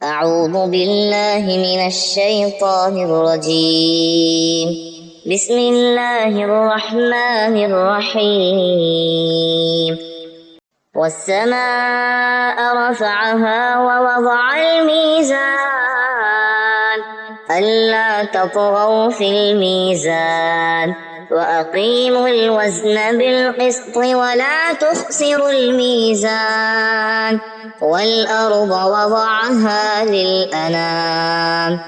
أعوذ بالله من الشيطان الرجيم. بسم الله الرحمن الرحيم. والسماء رفعها ووضع الميزان ألا تطغوا في الميزان وأقيموا الوزن بالقسط ولا تخسروا الميزان والأرض وضعها للأنام